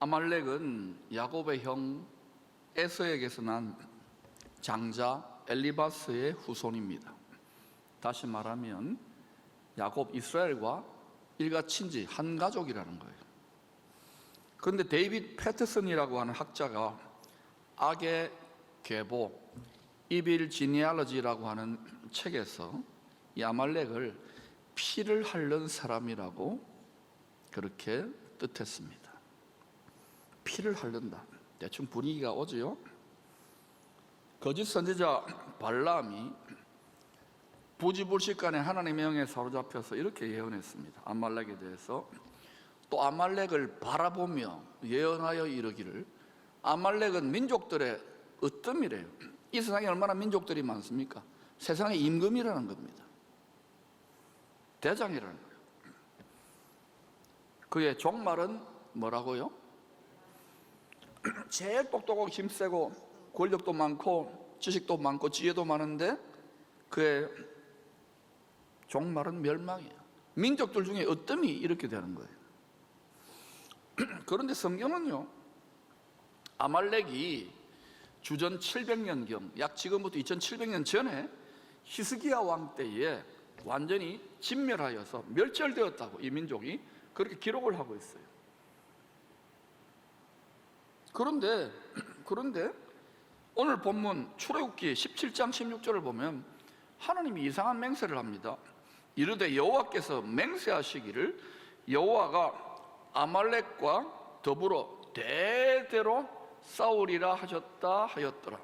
아말렉은 야곱의 형 에서에게서 난 장자 엘리바스의 후손입니다. 다시 말하면 야곱 이스라엘과 일가친지 한 가족이라는 거예요. 그런데 데이빗 패터슨이라고 하는 학자가 악의 계보 이빌 지니알러지라고 하는 책에서 이 아말렉을 피를 핥는 사람이라고 그렇게 뜻했습니다. 피를 핥는다. 대충 분위기가 오지요. 거짓 선지자 발람이 부지불식간에 하나님의 영에 사로잡혀서 이렇게 예언했습니다. 아말렉에 대해서. 또 아말렉을 바라보며 예언하여 이르기를, 아말렉은 민족들의 으뜸이래요. 이 세상에 얼마나 민족들이 많습니까? 세상의 임금이라는 겁니다. 대장이라는 거예요. 그의 종말은 뭐라고요? 제일 똑똑하고 힘세고 권력도 많고 지식도 많고 지혜도 많은데 그의 종말은 멸망이에요. 민족들 중에 으뜸이 이렇게 되는 거예요. 그런데 성경은요, 아말렉이 주전 700년경, 약 지금부터 2700년 전에 히스기야 왕 때에 완전히 진멸하여서 멸절되었다고 이 민족이 그렇게 기록을 하고 있어요. 그런데 오늘 본문 출애굽기 17장 16절을 보면 하나님이 이상한 맹세를 합니다. 이르되 여호와께서 맹세하시기를 여호와가 아말렉과 더불어 대대로 싸우리라 하셨다 하였더라.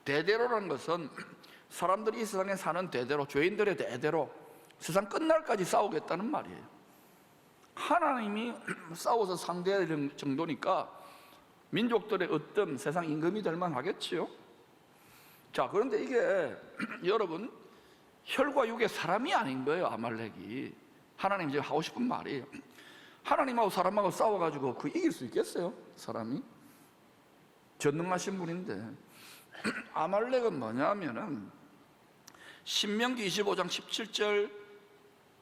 대대로라는 것은 사람들이 이 세상에 사는 대대로, 죄인들의 대대로 세상 끝날까지 싸우겠다는 말이에요. 하나님이 싸워서 상대할 정도니까 민족들의 으뜸, 세상 임금이 될 만하겠지요. 자, 그런데 이게 여러분 혈과 육의 사람이 아닌 거예요. 아말렉이. 하나님이 지금 하고 싶은 말이에요. 하나님하고 사람하고 싸워가지고 그 이길 수 있겠어요? 사람이? 전능하신 분인데. 아말렉은 뭐냐면은 신명기 25장 17절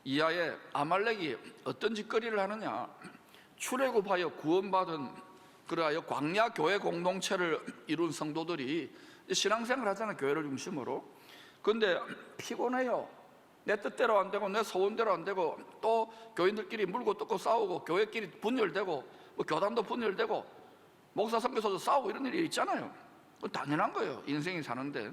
이하에 아말렉이 어떤 짓거리를 하느냐, 출애굽하여 구원받은, 그래하여 광야 교회 공동체를 이룬 성도들이 신앙생활 하잖아요, 교회를 중심으로. 그런데 피곤해요. 내 뜻대로 안 되고 내 소원대로 안 되고 또 교인들끼리 물고 뜯고 싸우고 교회끼리 분열되고 뭐 교단도 분열되고 목사 선교사도 싸우고 이런 일이 있잖아요. 당연한 거예요, 인생이 사는데.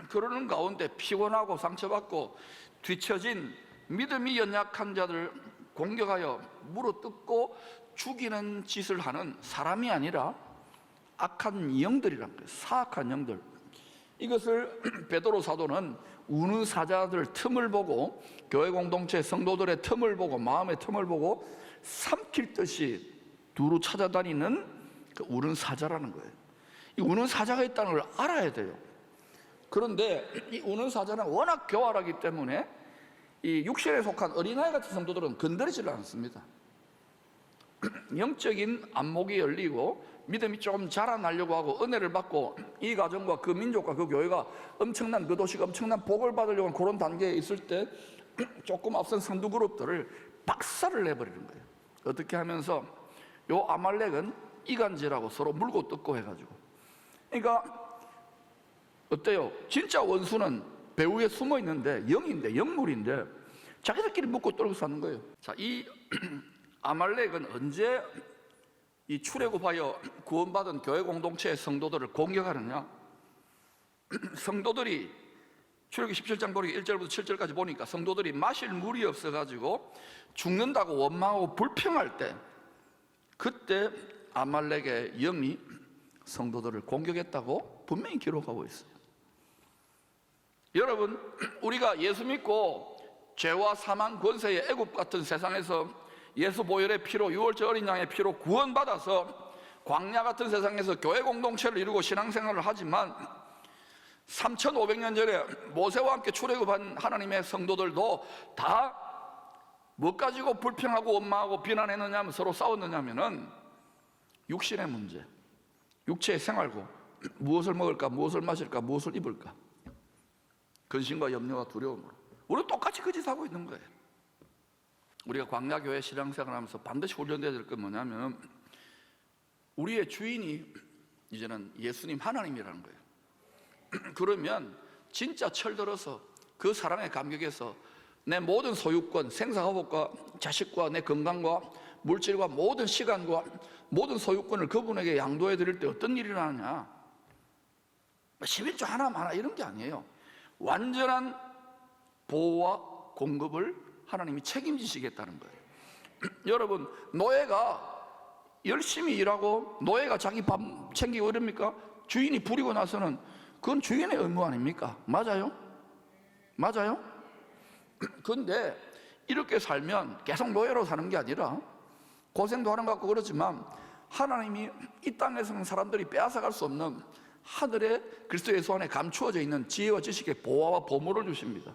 그러는 가운데 피곤하고 상처받고 뒤처진 믿음이 연약한 자들 공격하여 물어뜯고 죽이는 짓을 하는 사람이 아니라 악한 영들이란 거예요. 사악한 영들. 이것을 베드로 사도는 우는 사자들 틈을 보고, 교회 공동체 성도들의 틈을 보고, 마음의 틈을 보고 삼킬 듯이 두루 찾아다니는 그 우는 사자라는 거예요. 이 우는 사자가 있다는 걸 알아야 돼요. 그런데 이 우는 사자는 워낙 교활하기 때문에 이 육신에 속한 어린아이 같은 성도들은 건드리지를 않습니다. 영적인 안목이 열리고 믿음이 좀 자라나려고 하고 은혜를 받고 이 가정과 그 민족과 그 교회가 엄청난, 그 도시가 엄청난 복을 받으려고 하는 그런 단계에 있을 때 조금 앞선 선두 그룹들을 박살을 내버리는 거예요. 어떻게 하면서 요 아말렉은 이간질하고 서로 물고 뜯고 해가지고. 그러니까 어때요? 진짜 원수는 배후에 숨어 있는데 영인데, 영물인데 자기들끼리 묻고 떨고 사는 거예요. 자, 이 아말렉은 언제 이 출애굽하여 구원받은 교회 공동체의 성도들을 공격하느냐? 성도들이 출애굽기 17장 보니까 1절부터 7절까지 보니까 성도들이 마실 물이 없어가지고 죽는다고 원망하고 불평할 때, 그때 아말렉의 영이 성도들을 공격했다고 분명히 기록하고 있어요. 여러분, 우리가 예수 믿고 죄와 사망 권세의 애굽 같은 세상에서 예수 보혈의 피로, 유월절 어린 양의 피로 구원받아서 광야 같은 세상에서 교회 공동체를 이루고 신앙생활을 하지만 3500년 전에 모세와 함께 출애굽한 하나님의 성도들도 다 뭐 가지고 불평하고 원망하고 비난했느냐 하면 서로 싸웠느냐면은 육신의 문제, 육체의 생활고, 무엇을 먹을까, 무엇을 마실까, 무엇을 입을까, 근심과 염려와 두려움으로. 우리는 똑같이 그 짓 하고 있는 거예요. 우리가 광야교회 신앙생활 하면서 반드시 훈련되어야 될 건 뭐냐면 우리의 주인이 이제는 예수님 하나님이라는 거예요. 그러면 진짜 철들어서 그 사랑에 감격해서 내 모든 소유권, 생사화복과 자식과 내 건강과 물질과 모든 시간과 모든 소유권을 그분에게 양도해 드릴 때 어떤 일이 일어나냐? 11조 하나 이런 게 아니에요. 완전한 보호와 공급을 하나님이 책임지시겠다는 거예요. 여러분, 노예가 열심히 일하고 노예가 자기 밥 챙기고 이럽니까? 주인이 부리고 나서는 그건 주인의 의무 아닙니까? 맞아요? 맞아요? 근데 이렇게 살면 계속 노예로 사는 게 아니라 고생도 하는 것 같고 그렇지만 하나님이 이 땅에서는 사람들이 빼앗아갈 수 없는 하늘의 그리스도 예수 안에 감추어져 있는 지혜와 지식의 보화와 보물을 주십니다.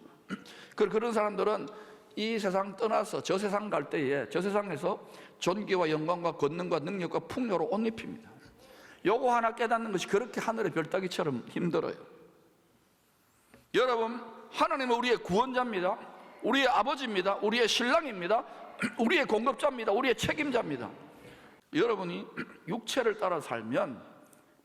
그런 사람들은 이 세상 떠나서 저 세상 갈 때에 저 세상에서 존귀와 영광과 권능과 능력과 풍요로 옷 입힙니다. 요거 하나 깨닫는 것이 그렇게 하늘의 별따기처럼 힘들어요. 여러분, 하나님은 우리의 구원자입니다. 우리의 아버지입니다. 우리의 신랑입니다. 우리의 공급자입니다. 우리의 책임자입니다. 여러분이 육체를 따라 살면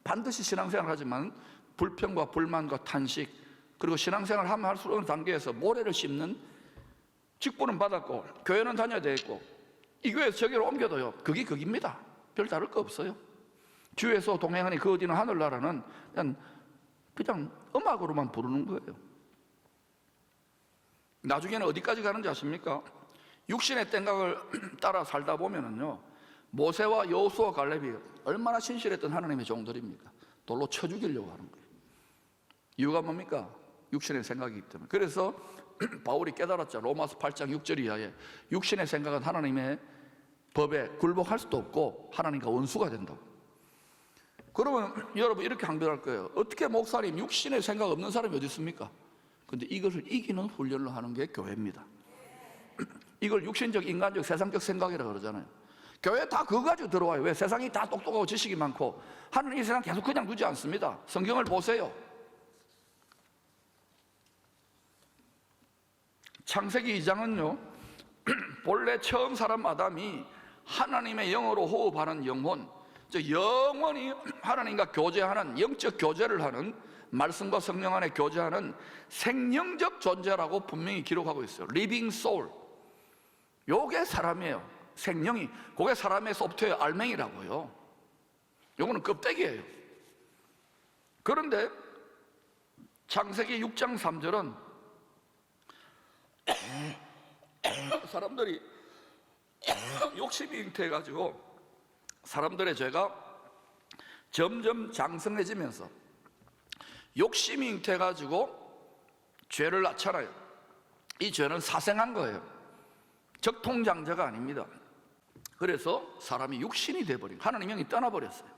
반드시 신앙생활을 하지만 불평과 불만과 탄식, 그리고 신앙생활을 하면 할수록 어느 단계에서 모래를 씹는 직분은 받았고 교회는 다녀야 되겠고 이 교회에서 저기로 옮겨도요, 그게 극입니다. 별 다를 거 없어요. 주에서 동행하니 그 어디는 하늘나라는 그냥 음악으로만 부르는 거예요. 나중에는 어디까지 가는지 아십니까? 육신의 땡각을 따라 살다 보면은요, 모세와 여호수아 갈렙이 얼마나 신실했던 하나님의 종들입니까? 돌로 쳐 죽이려고 하는 거예요. 이유가 뭡니까? 육신의 생각이기 때문에. 그래서 바울이 깨달았죠. 로마서 8장 6절 이하에 육신의 생각은 하나님의 법에 굴복할 수도 없고 하나님과 원수가 된다고. 그러면 여러분 이렇게 항변할 거예요. 어떻게 목사님 육신의 생각 없는 사람이 어디 있습니까? 근데 이것을 이기는 훈련을 하는 게 교회입니다. 이걸 육신적, 인간적, 세상적 생각이라고 그러잖아요. 교회 다 그거 가지고 들어와요. 왜? 세상이 다 똑똑하고 지식이 많고 하나님 이 세상 계속 그냥 두지 않습니다. 성경을 보세요. 창세기 2장은요 본래 처음 사람 아담이 하나님의 영으로 호흡하는 영혼, 즉 영원히 하나님과 교제하는, 영적 교제를 하는, 말씀과 성령 안에 교제하는 생명적 존재라고 분명히 기록하고 있어요. Living soul. 요게 사람이에요. 생명이. 그게 사람의 소프트웨어 알맹이라고요. 요거는 껍데기예요. 그런데 창세기 6장 3절은 사람들이 욕심이 잉태해가지고 사람들의 죄가 점점 장성해지면서 욕심이 잉태해가지고 죄를 낳잖아요. 이 죄는 사생한 거예요. 적통장자가 아닙니다. 그래서 사람이 육신이 돼버린, 하나님 영이 떠나버렸어요.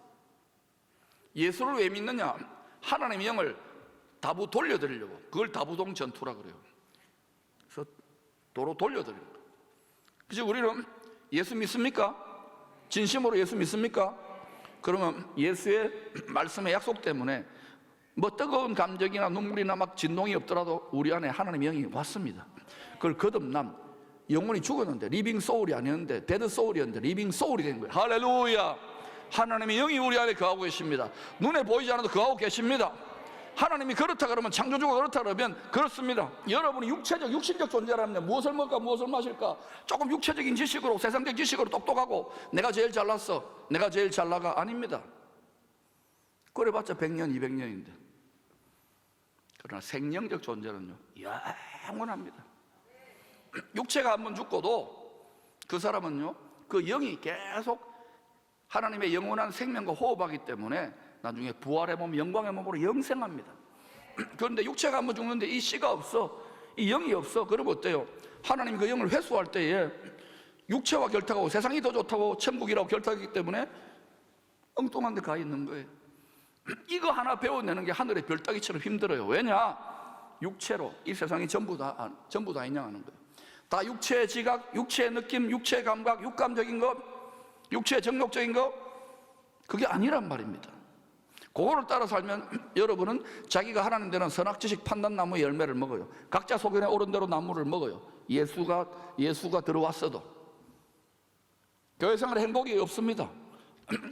예수를 왜 믿느냐? 하나님 영을 다부 돌려드리려고. 그걸 다부동 전투라 그래요. 그래서 도로 돌려드리는 거예요. 그래서 우리는 예수 믿습니까? 진심으로 예수 믿습니까? 그러면 예수의 말씀의 약속 때문에 뭐 뜨거운 감정이나 눈물이나 막 진동이 없더라도 우리 안에 하나님 영이 왔습니다. 그걸 거듭남, 영혼이 죽었는데 리빙 소울이 아니었는데 데드 소울이었는데 리빙 소울이 된 거예요. 할렐루야. 하나님의 영이 우리 안에 거하고 계십니다. 눈에 보이지 않아도 거하고 계십니다. 하나님이 그렇다 그러면, 창조주가 그렇다 그러면 그렇습니다. 여러분이 육신적 존재라면 무엇을 먹을까 무엇을 마실까 조금 육체적인 지식으로, 세상적 지식으로 똑똑하고 내가 제일 잘났어, 내가 제일 잘나가 아닙니다. 그래봤자 100년 200년인데. 그러나 생명적 존재는요 영원합니다. 육체가 한번 죽고도 그 사람은요, 그 영이 계속 하나님의 영원한 생명과 호흡하기 때문에 나중에 부활의 몸, 영광의 몸으로 영생합니다. 그런데 육체가 한번 죽는데 이 씨가 없어, 이 영이 없어. 그러면 어때요? 하나님 그 영을 회수할 때에 육체와 결탁하고 세상이 더 좋다고 천국이라고 결탁하기 때문에 엉뚱한 데 가 있는 거예요. 이거 하나 배워내는 게 하늘의 별따기처럼 힘들어요. 왜냐? 육체로 이 세상이 전부 다 인양하는 거예요. 다 육체의 지각, 육체의 느낌, 육체의 감각, 육감적인 것, 육체의 정욕적인 것, 그게 아니란 말입니다. 그거를 따라 살면 여러분은 자기가 하나님 되는 선악지식 판단나무의 열매를 먹어요. 각자 소견에 오른 대로 나무를 먹어요. 예수가 들어왔어도 교회 생활에 행복이 없습니다.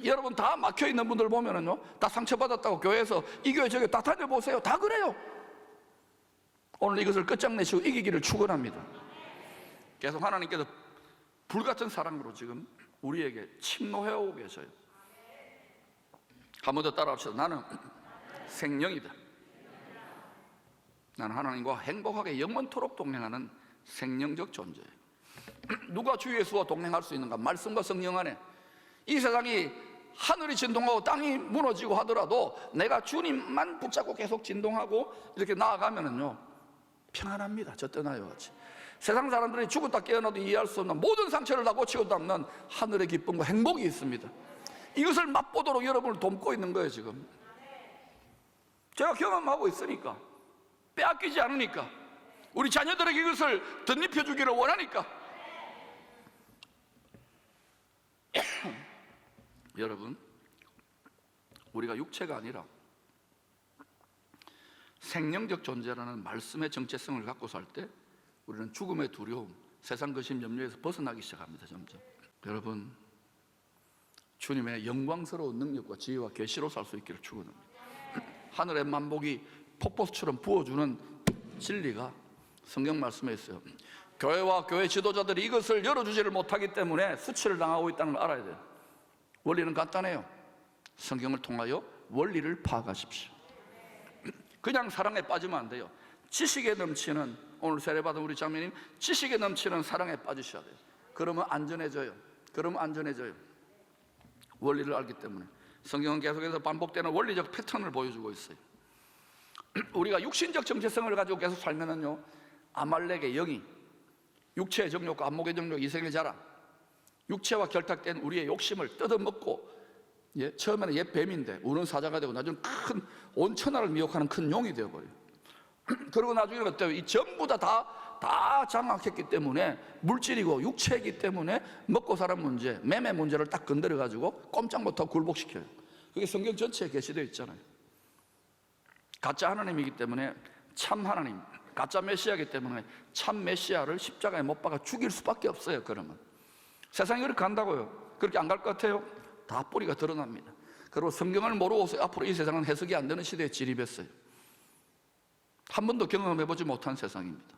여러분 다 막혀 있는 분들 보면은요, 다 상처받았다고 교회에서 이 교회 저기 다 다녀보세요. 다 그래요. 오늘 이것을 끝장내시고 이기기를 축원합니다. 계속 하나님께서 불같은 사랑으로 지금 우리에게 침노해오고 계셔요. 한 번 더 따라합시다. 나는 생명이다. 나는 하나님과 행복하게 영원토록 동행하는 생명적 존재예요. 누가 주 예수와 동행할 수 있는가? 말씀과 성령 안에. 이 세상이 하늘이 진동하고 땅이 무너지고 하더라도 내가 주님만 붙잡고 계속 진동하고 이렇게 나아가면은요, 평안합니다. 저 떠나요 같이. 세상 사람들이 죽었다 깨어나도 이해할 수 없는 모든 상처를 다 고치고 닦는 하늘의 기쁨과 행복이 있습니다. 이것을 맛보도록 여러분을 돕고 있는 거예요. 지금 제가 경험하고 있으니까, 빼앗기지 않으니까, 우리 자녀들에게 이것을 덧입혀 주기를 원하니까. 여러분, 우리가 육체가 아니라 생명적 존재라는 말씀의 정체성을 갖고 살 때 우리는 죽음의 두려움, 세상 거심 염려에서 벗어나기 시작합니다. 점점. 여러분, 주님의 영광스러운 능력과 지혜와 계시로 살 수 있기를 축원합니다. 하늘의 만복이 폭포수처럼 부어주는 진리가 성경 말씀에 있어요. 교회와 교회 지도자들이 이것을 열어주지를 못하기 때문에 수치를 당하고 있다는 걸 알아야 돼요. 원리는 간단해요. 성경을 통하여 원리를 파악하십시오. 그냥 사랑에 빠지면 안 돼요. 지식에 넘치는, 오늘 세례받은 우리 장로님, 지식에 넘치는 사랑에 빠지셔야 돼요. 그러면 안전해져요. 원리를 알기 때문에. 성경은 계속해서 반복되는 원리적 패턴을 보여주고 있어요. 우리가 육신적 정체성을 가지고 계속 살면은요, 아말렉의 영이, 육체의 정욕과 안목의 정욕, 이생의 자랑, 육체와 결탁된 우리의 욕심을 뜯어먹고, 처음에는 옛 뱀인데 우는 사자가 되고 나중에 큰 온 천하를 미혹하는 큰 용이 되어버려요. 그리고 나중에는 어때요? 이 전부 다 장악했기 때문에, 물질이고 육체이기 때문에 먹고 사는 문제, 매매 문제를 딱 건드려가지고 꼼짝 못하고 굴복시켜요. 그게 성경 전체에 게시되어 있잖아요. 가짜 하나님이기 때문에 참 하나님, 가짜 메시아이기 때문에 참 메시아를 십자가에 못 박아 죽일 수밖에 없어요. 그러면 세상이 그렇게 간다고요? 그렇게 안 갈 것 같아요? 다 뿌리가 드러납니다. 그리고 성경을 모르고 앞으로 이 세상은 해석이 안 되는 시대에 진입했어요. 한 번도 경험해보지 못한 세상입니다.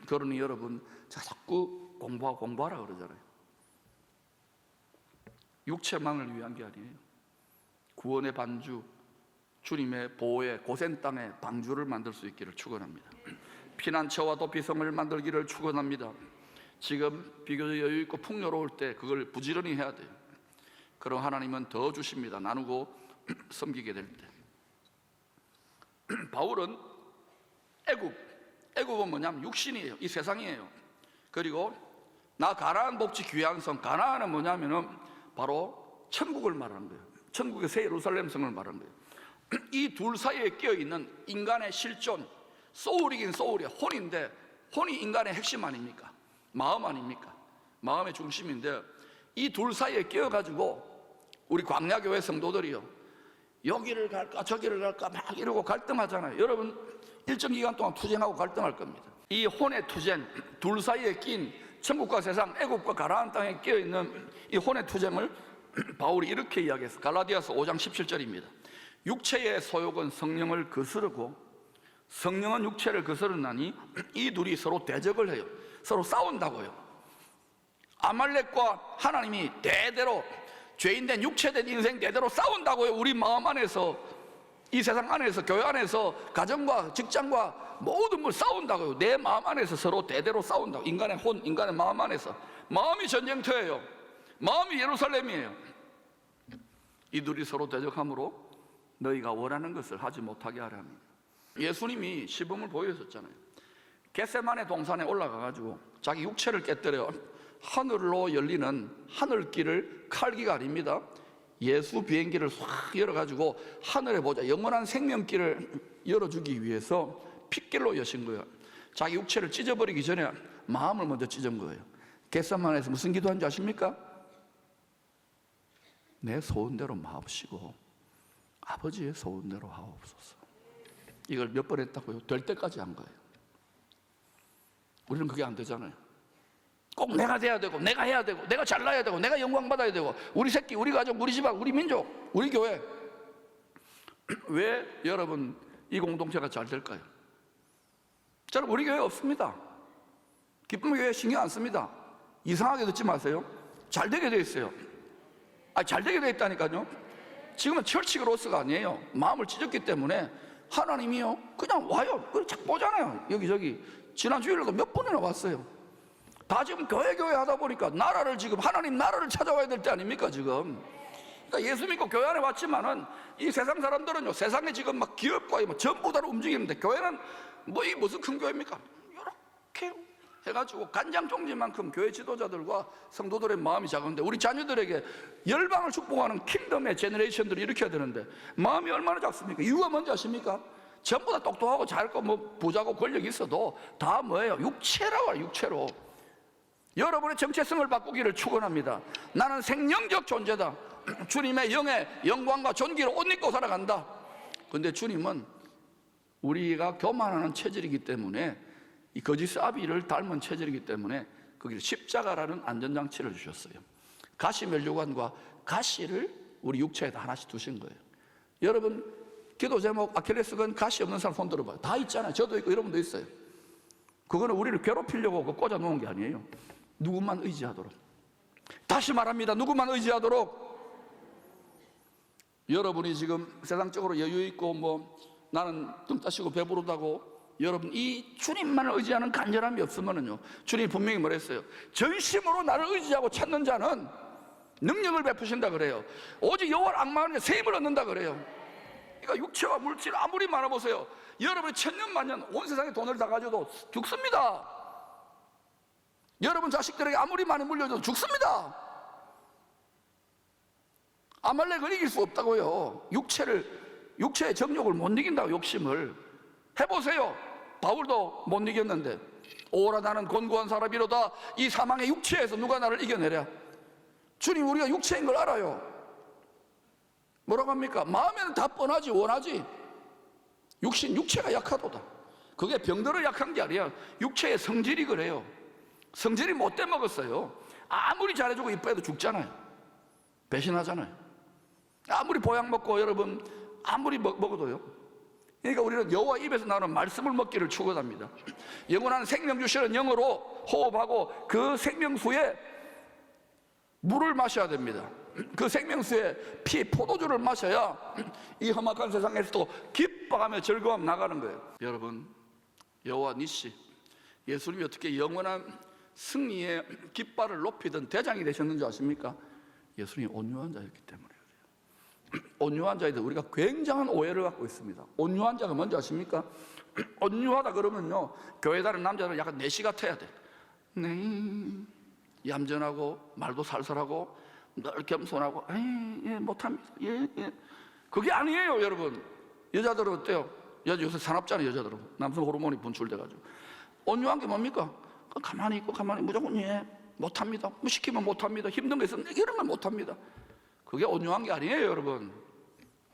그러니 여러분, 제가 자꾸 공부하라 그러잖아요. 육체만을 위한 게 아니에요. 구원의 반주, 주님의 보호의 고센 땅에 방주를 만들 수 있기를 축원합니다. 피난처와 도피성을 만들기를 축원합니다. 지금 비교적 여유 있고 풍요로울 때 그걸 부지런히 해야 돼요. 그럼 하나님은 더 주십니다. 나누고 섬기게 될 때. 바울은 애굽은 뭐냐면 육신이에요. 이 세상이에요. 그리고 나 가나안 복지 귀한 성, 가나안은 뭐냐면은 바로 천국을 말하는 거예요. 천국의 새 예루살렘 성을 말하는 거예요. 이 둘 사이에 끼어있는 인간의 실존, 소울이긴 소울이야. 혼인데, 혼이 인간의 핵심 아닙니까? 마음 아닙니까? 마음의 중심인데, 이 둘 사이에 끼어가지고 우리 광야교회 성도들이요, 여기를 갈까 저기를 갈까 막 이러고 갈등하잖아요. 여러분, 일정 기간 동안 투쟁하고 갈등할 겁니다. 이 혼의 투쟁, 둘 사이에 낀 천국과 세상, 애굽과 가나안 땅에 끼어있는 이 혼의 투쟁을 바울이 이렇게 이야기했어요. 갈라디아서 5장 17절입니다. 육체의 소욕은 성령을 거스르고 성령은 육체를 거스르나니 이 둘이 서로 대적을 해요. 서로 싸운다고요. 아말렉과 하나님이 대대로, 죄인된 육체된 인생 대대로 싸운다고요. 우리 마음 안에서, 이 세상 안에서, 교회 안에서, 가정과 직장과 모든 걸 싸운다고요. 내 마음 안에서 서로 대대로 싸운다고. 인간의 혼, 인간의 마음 안에서. 마음이 전쟁터예요. 마음이 예루살렘이에요. 이 둘이 서로 대적함으로 너희가 원하는 것을 하지 못하게 하라 합니다. 예수님이 시범을 보여줬잖아요. 겟세마네 동산에 올라가가지고 자기 육체를 깨뜨려 하늘로 열리는 하늘길을, 칼기가 아닙니다, 예수 비행기를 확 열어가지고 하늘에 보자, 영원한 생명길을 열어주기 위해서 핏길로 여신 거예요. 자기 육체를 찢어버리기 전에 마음을 먼저 찢은 거예요. 겟세마네에서 무슨 기도한 줄 아십니까? 내 소원대로 마옵시고 아버지의 소원대로 하옵소서. 이걸 몇 번 했다고요? 될 때까지 한 거예요. 우리는 그게 안 되잖아요. 꼭 내가 돼야 되고, 내가 해야 되고, 내가 잘나야 되고, 내가 영광 받아야 되고, 우리 새끼, 우리 가족, 우리 집안, 우리 민족, 우리 교회. 왜 여러분 이 공동체가 잘 될까요? 저는 우리 교회 없습니다. 기쁨 교회 신경 안 씁니다. 이상하게 듣지 마세요. 잘 되게 돼 있어요. 잘 되게 돼 있다니까요. 지금은 철치그로스가 아니에요. 마음을 찢었기 때문에 하나님이요 그냥 와요. 그걸 자꾸 보잖아요. 여기저기 지난 주일에도 몇 번이나 왔어요. 다 지금 교회 하다 보니까 나라를 지금 하나님 나라를 찾아와야 될 때 아닙니까 지금. 그러니까 예수 믿고 교회 안에 왔지만은 이 세상 사람들은요 세상에 지금 막 기업과 뭐 전부 다 움직이는데 교회는 뭐 이 무슨 큰 교회입니까? 이렇게 해가지고 간장종지만큼 교회 지도자들과 성도들의 마음이 작은데 우리 자녀들에게 열방을 축복하는 킹덤의 제너레이션들을 일으켜야 되는데 마음이 얼마나 작습니까? 이유가 뭔지 아십니까? 전부 다 똑똑하고 잘고 뭐 부자고 권력이 있어도 다 뭐예요? 육체라고 해요. 육체로. 여러분의 정체성을 바꾸기를 축원합니다. 나는 생명적 존재다. 주님의 영의 영광과 존귀를 옷 입고 살아간다. 근데 주님은 우리가 교만하는 체질이기 때문에 이 거짓 아비를 닮은 체질이기 때문에 거기를 십자가라는 안전장치를 주셨어요. 가시 면류관과 가시를 우리 육체에다 하나씩 두신 거예요. 여러분 기도 제목 아킬레스건 가시 없는 사람 손 들어봐요. 다 있잖아요. 저도 있고 여러분도 있어요. 그거는 우리를 괴롭히려고 꽂아 놓은 게 아니에요. 누구만 의지하도록. 다시 말합니다. 누구만 의지하도록. 여러분이 지금 세상적으로 여유 있고 뭐 나는 등 따시고 배부르다고 여러분 이 주님만을 의지하는 간절함이 없으면은요 주님이 분명히 뭐랬어요? 전심으로 나를 의지하고 찾는 자는 능력을 베푸신다 그래요. 오직 여호와를 앙망하는 자 새 힘을 얻는다 그래요. 그러니까 육체와 물질 아무리 많아보세요. 여러분이 천년 만년 온 세상에 돈을 다 가져도 죽습니다. 여러분 자식들에게 아무리 많이 물려줘도 죽습니다. 아말렉을 이길 수 없다고요. 육체의 정욕을 못 이긴다고. 욕심을 해보세요. 바울도 못 이겼는데 오라 나는 곤고한 사람이로다. 이 사망의 육체에서 누가 나를 이겨내랴. 주님 우리가 육체인 걸 알아요. 뭐라고 합니까? 마음에는 다 뻔하지 원하지. 육체가 약하도다. 그게 병들어 약한 게 아니야. 육체의 성질이 그래요. 성질이 못돼 먹었어요. 아무리 잘해주고 이뻐해도 죽잖아요. 배신하잖아요. 아무리 보약 먹고 여러분 아무리 먹어도요. 그러니까 우리는 여호와 입에서 나오는 말씀을 먹기를 추구합니다. 영원한 생명 주시는 영으로 호흡하고 그 생명수에 물을 마셔야 됩니다. 그 생명수에 피 포도주를 마셔야 이 험악한 세상에서도 기뻐하며 즐거움 나가는 거예요. 여러분 여호와 니시 예수님이 어떻게 영원한 승리의 깃발을 높이던 대장이 되셨는지 아십니까? 예수님이 온유한 자였기 때문에 그래요. 온유한 자인데 우리가 굉장한 오해를 갖고 있습니다. 온유한 자가 뭔지 아십니까? 온유하다 그러면요 교회 다니는 남자들은 약간 내시 같아야 돼. 네, 얌전하고 말도 살살하고 늘 겸손하고 예, 못합니다. 예. 그게 아니에요 여러분. 여자들은 어때요? 요새 사납잖아요. 여자들은 남성 호르몬이 분출돼가지고 온유한 게 뭡니까? 가만히 있고 가만히 무조건 예 못합니다. 뭐 시키면 못합니다. 힘든 거 있으면 이런 걸 못합니다. 그게 온유한 게 아니에요 여러분.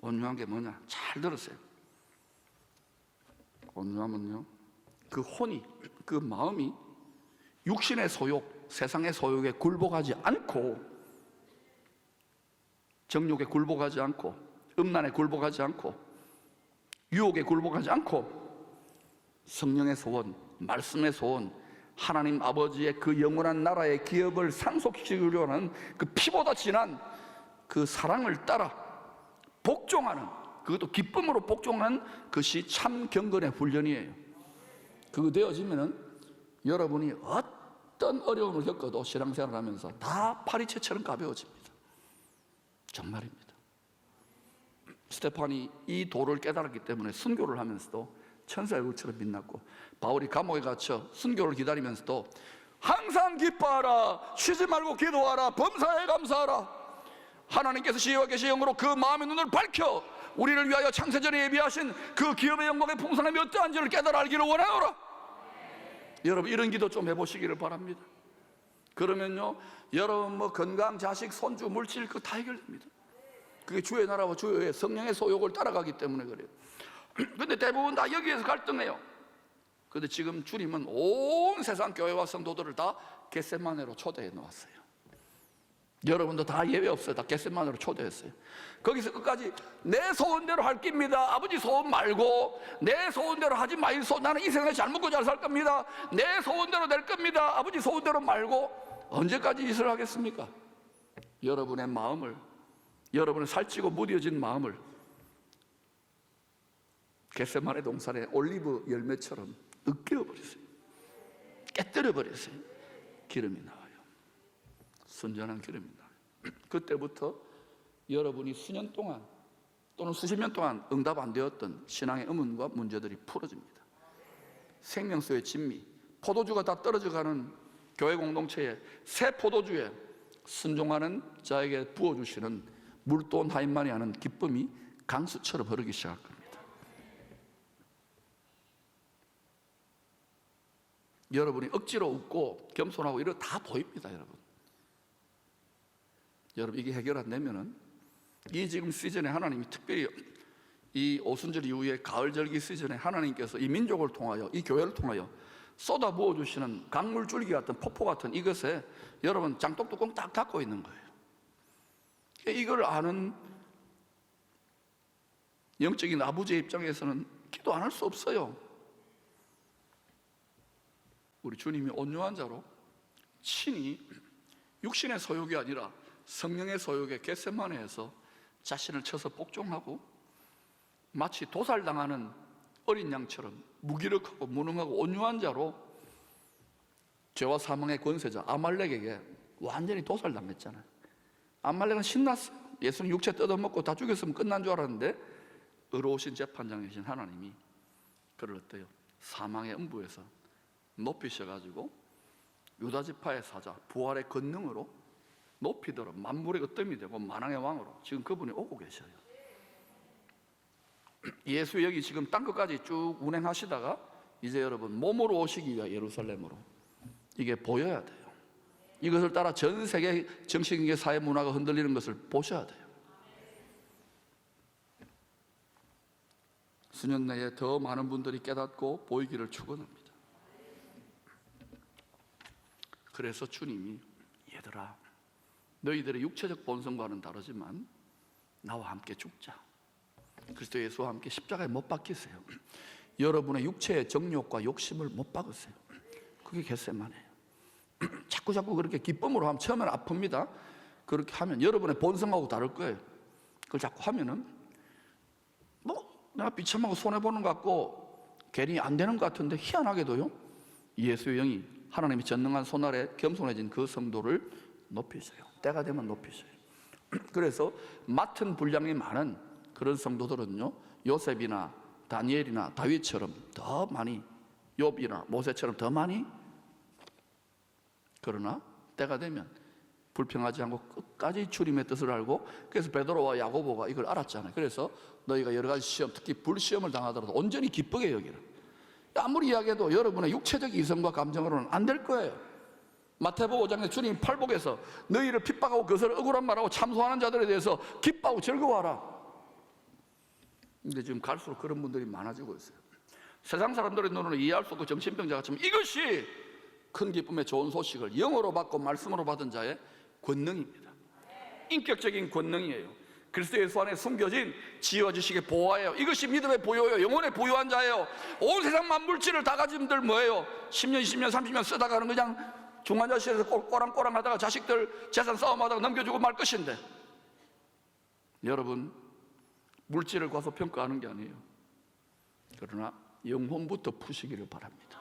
온유한 게 뭐냐? 잘 들으세요. 온유하면요 그 혼이 그 마음이 육신의 소욕 세상의 소욕에 굴복하지 않고 정욕에 굴복하지 않고 음란에 굴복하지 않고 유혹에 굴복하지 않고 성령의 소원 말씀의 소원 하나님 아버지의 그 영원한 나라의 기업을 상속시키려고 하는 그 피보다 진한 그 사랑을 따라 복종하는 그것도 기쁨으로 복종하는 것이 참 경건의 훈련이에요. 그거 되어지면은 여러분이 어떤 어려움을 겪어도 신앙생활을 하면서 다 파리채처럼 가벼워집니다. 정말입니다. 스테판이 이 도를 깨달았기 때문에 순교를 하면서도 천사의 얼굴처럼 빛났고 바울이 감옥에 갇혀 순교를 기다리면서도 항상 기뻐하라 쉬지 말고 기도하라 범사에 감사하라 하나님께서 시와 계시 영으로 그 마음의 눈을 밝혀 우리를 위하여 창세전에 예비하신 그 기업의 영광의 풍성함이 어떠한지를 깨달아 알기를 원하노라. 여러분 이런 기도 좀 해보시기를 바랍니다. 그러면요 여러분 뭐 건강, 자식, 손주, 물질 그거 다 해결됩니다. 그게 주의 나라와 주의 성령의 소욕을 따라가기 때문에 그래요. 근데 대부분 다 여기에서 갈등해요. 그런데 지금 주님은 온 세상 교회와 성도들을 다 겟세마네로 초대해 놓았어요. 여러분도 다 예외 없어요. 다 겟세마네로 초대했어요. 거기서 끝까지 내 소원대로 할 겁니다. 아버지 소원 말고 내 소원대로 하지 마이소. 나는 이 세상에 잘 먹고 잘 살 겁니다. 내 소원대로 될 겁니다. 아버지 소원대로 말고. 언제까지 이 짓을 하겠습니까? 여러분의 마음을, 여러분의 살찌고 무뎌진 마음을 겟세마네 동산의 올리브 열매처럼 으깨어버렸어요. 깨뜨려버렸어요. 기름이 나와요. 순전한 기름이 나와요. 그때부터 여러분이 수년 동안 또는 수십 년 동안 응답 안 되었던 신앙의 의문과 문제들이 풀어집니다. 생명수의 진미, 포도주가 다 떨어져가는 교회 공동체에 새 포도주에 순종하는 자에게 부어주시는 물돈 하인만이 하는 기쁨이 강수처럼 흐르기 시작할 겁니다. 여러분이 억지로 웃고 겸손하고 이런 다 보입니다. 여러분 이게 해결 안 되면은 이 지금 시즌에 하나님이 특별히 이 오순절 이후에 가을절기 시즌에 하나님께서 이 민족을 통하여 이 교회를 통하여 쏟아 부어주시는 강물줄기 같은 폭포 같은 이것에 여러분 장독뚜껑 딱 닫고 있는 거예요. 이걸 아는 영적인 아버지의 입장에서는 기도 안 할 수 없어요. 우리 주님이 온유한 자로 친히 육신의 소욕이 아니라 성령의 소욕에 겟세마네에서 자신을 쳐서 복종하고 마치 도살당하는 어린 양처럼 무기력하고 무능하고 온유한 자로 죄와 사망의 권세자 아말렉에게 완전히 도살당했잖아요. 아말렉은 신났어요. 예수는 육체 뜯어먹고 다 죽였으면 끝난 줄 알았는데 의로우신 재판장이신 하나님이 그를 어때요? 사망의 음부에서 높이셔가지고 유다지파의 사자 부활의 권능으로 높이도록 만물의 으뜸이 되고 만왕의 왕으로 지금 그분이 오고 계셔요. 예수 여기 지금 땅끝까지 쭉 운행하시다가 이제 여러분 몸으로 오시기 위해 예루살렘으로 이게 보여야 돼요. 이것을 따라 전 세계 정신계 사회 문화가 흔들리는 것을 보셔야 돼요. 수년 내에 더 많은 분들이 깨닫고 보이기를 축원합니다. 그래서 주님이 얘들아 너희들의 육체적 본성과는 다르지만 나와 함께 죽자. 그리스도 예수와 함께 십자가에 못 박히세요. 여러분의 육체의 정욕과 욕심을 못 박으세요. 그게 겟세마네예요. 자꾸 그렇게 기쁨으로 하면 처음에는 아픕니다. 그렇게 하면 여러분의 본성하고 다를 거예요. 그걸 자꾸 하면은 내가 비참하고 손해보는 것 같고 괜히 안 되는 것 같은데 희한하게도요 예수의 영이 하나님이 전능한 손아래 겸손해진 그 성도를 높이셔요. 때가 되면 높이셔요. 그래서 맡은 분량이 많은 그런 성도들은요 요셉이나 다니엘이나 다윗처럼 더 많이, 욥이나 모세처럼 더 많이, 그러나 때가 되면 불평하지 않고 끝까지 주님의 뜻을 알고, 그래서 베드로와 야고보가 이걸 알았잖아요. 그래서 너희가 여러 가지 시험, 특히 불시험을 당하더라도 온전히 기쁘게 여기라. 아무리 이야기해도 여러분의 육체적 이성과 감정으로는 안 될 거예요. 마태복음 5장에 주님 팔복에서 너희를 핍박하고 그것을 억울한 말하고 참소하는 자들에 대해서 기뻐하고 즐거워하라. 근데 지금 갈수록 그런 분들이 많아지고 있어요. 세상 사람들의 눈으로 이해할 수 없고 정신병자 같지만 이것이 큰 기쁨의 좋은 소식을 영어로 받고 말씀으로 받은 자의 권능입니다. 인격적인 권능이에요. 그리스도 예수 안에 숨겨진 지어지식의 보화예요. 이것이 믿음의 보유예요. 영혼의 보유한 자예요. 온 세상 만물질을 다 가진 분들 뭐예요? 10년, 20년, 30년 쓰다가는 그냥 중환자실에서 꼬랑꼬랑 하다가 자식들 재산 싸움하다가 넘겨주고 말 것인데, 여러분 물질을 과소평가하는 게 아니에요. 그러나 영혼부터 푸시기를 바랍니다.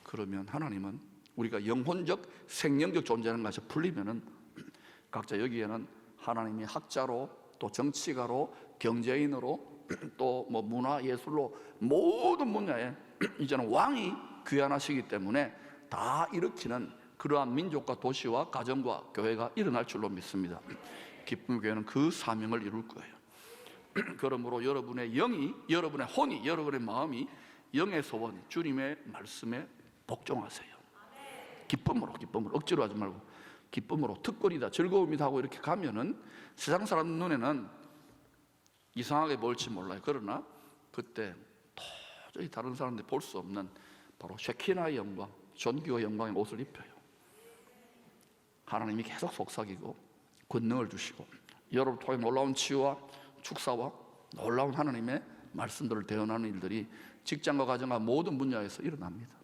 그러면 하나님은 우리가 영혼적 생명적 존재라는 것이 풀리면은 각자 여기에는 하나님이 학자로 또 정치가로 경제인으로 또 뭐 문화 예술로 모든 분야에 이제는 왕이 귀환하시기 때문에 다 일으키는 그러한 민족과 도시와 가정과 교회가 일어날 줄로 믿습니다. 기쁨 교회는 그 사명을 이룰 거예요. 그러므로 여러분의 영이, 여러분의 혼이, 여러분의 마음이 영의 소원, 주님의 말씀에 복종하세요. 기쁨으로 억지로 하지 말고 기쁨으로, 특권이다, 즐거움이다 하고 이렇게 가면은 세상 사람 눈에는 이상하게 보일지 몰라요. 그러나 그때 도저히 다른 사람들이 볼 수 없는 바로 쉐키나의 영광, 존귀와 영광의 옷을 입혀요. 하나님이 계속 속삭이고 권능을 주시고 여러분 통해 놀라운 치유와 축사와 놀라운 하나님의 말씀들을 대언하는 일들이 직장과 가정과 모든 분야에서 일어납니다.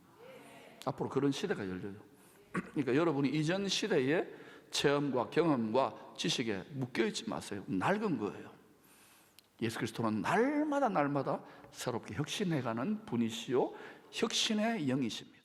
앞으로 그런 시대가 열려요. 그러니까 여러분이 이전 시대의 체험과 경험과 지식에 묶여있지 마세요. 낡은 거예요. 예수 그리스도는 날마다 새롭게 혁신해가는 분이시요 혁신의 영이십니다.